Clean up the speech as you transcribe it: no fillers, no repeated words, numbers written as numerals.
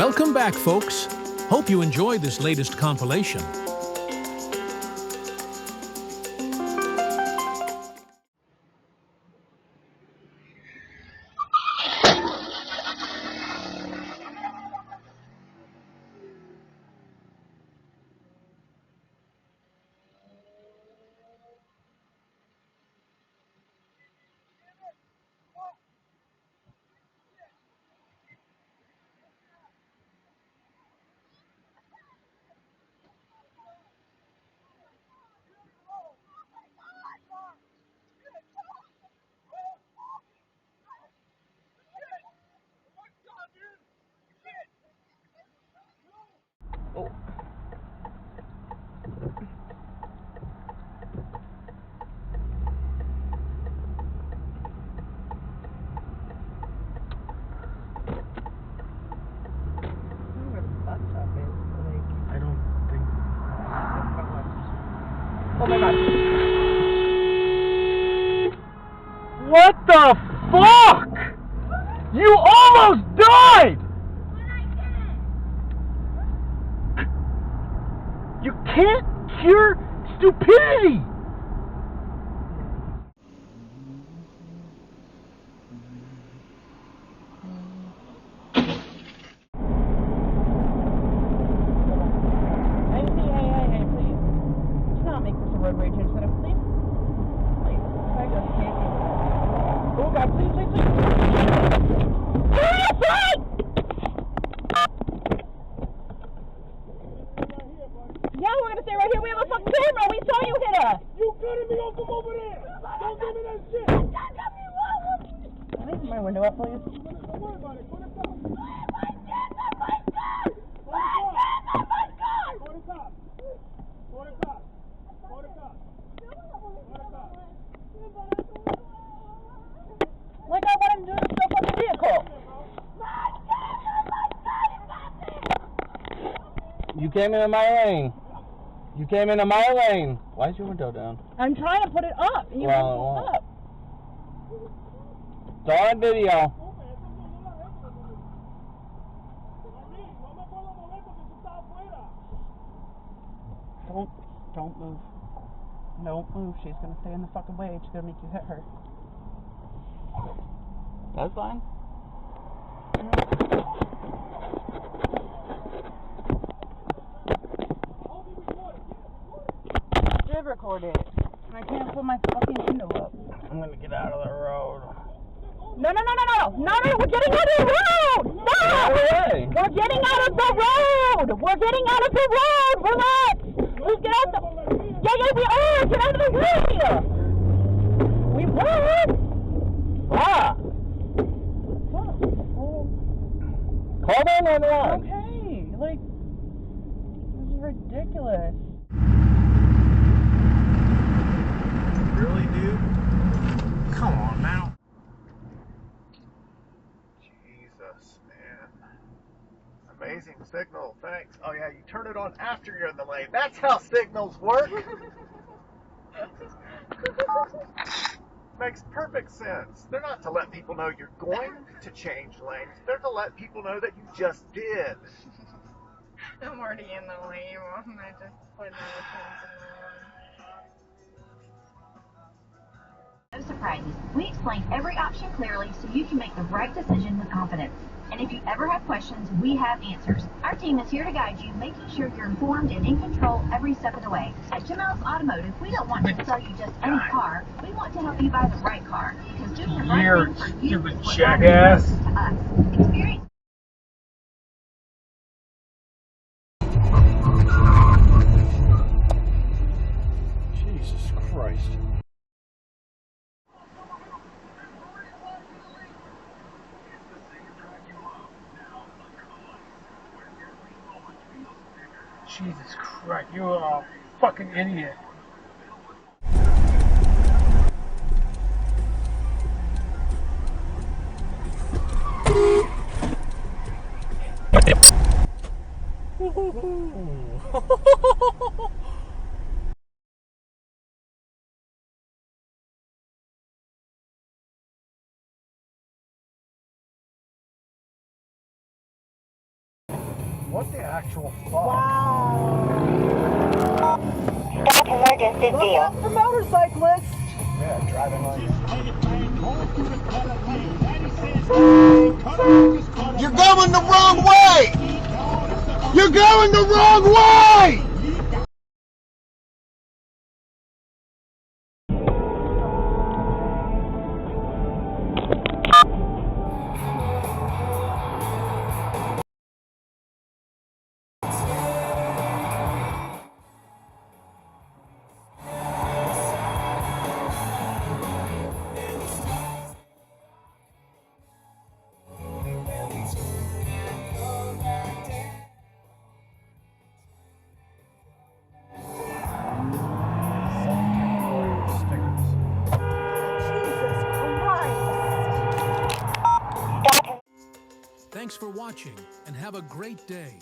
Welcome back, folks. Hope you enjoyed this latest compilation. Oh. I don't think. Oh my god. What the fuck? You almost died! You can't cure stupidity! Hey, please. Do not make this a road rage incident, please. Please. I just can't. Oh god, please. Yeah, we're gonna stay right here. We have a fucking camera. We saw you hit us. You cutting me off from over there. Don't give me that shit. Can I open my window up, please? Don't worry about it. Go to the top. My shit, my God. Go to the top. Go to the top. Go to the top. Like I want him to do stuff on the vehicle. You came into my lane. You came into my lane. Why is your window down? I'm trying to put it up. And you won't put it up. It's all on video. Don't move. Don't move. She's gonna stay in the fucking way. She's gonna make you hit her. That's fine. Did record it. I can't put my fucking window up. I'm gonna get out of the road. No, we're getting out of the road! Stop! We're getting out of the road! We're getting out of the road! Relax! Let's get out the... Yeah, we are! Get out of the way! We won! Ah! Call 911. Okay, like... This is ridiculous. Really, dude? Come on now. Jesus, man. Amazing signal, thanks. Oh yeah, you turn it on after you're in the lane. That's how signals work. Makes perfect sense. They're not to let people know you're going to change lanes. They're to let people know that you just did. I'm already in the lane. I just put another signal on. No surprises. We explain every option clearly so you can make the right decision with confidence. And if you ever have questions, we have answers. Our team is here to guide you, making sure you're informed and in control every step of the way. At Jamel's Automotive, we don't want to sell you just any car. We want to help you buy the right car. Because doing the right thing for you is what matters most to us. Experience. Jesus Christ. Jesus Christ, you are a fucking idiot. What the actual fuck? Wow. Stop emergency Look deal. out for motorcyclists. Yeah, driving like You're going the wrong way! You're going the wrong way! Jesus Christ. Thanks for watching and have a great day.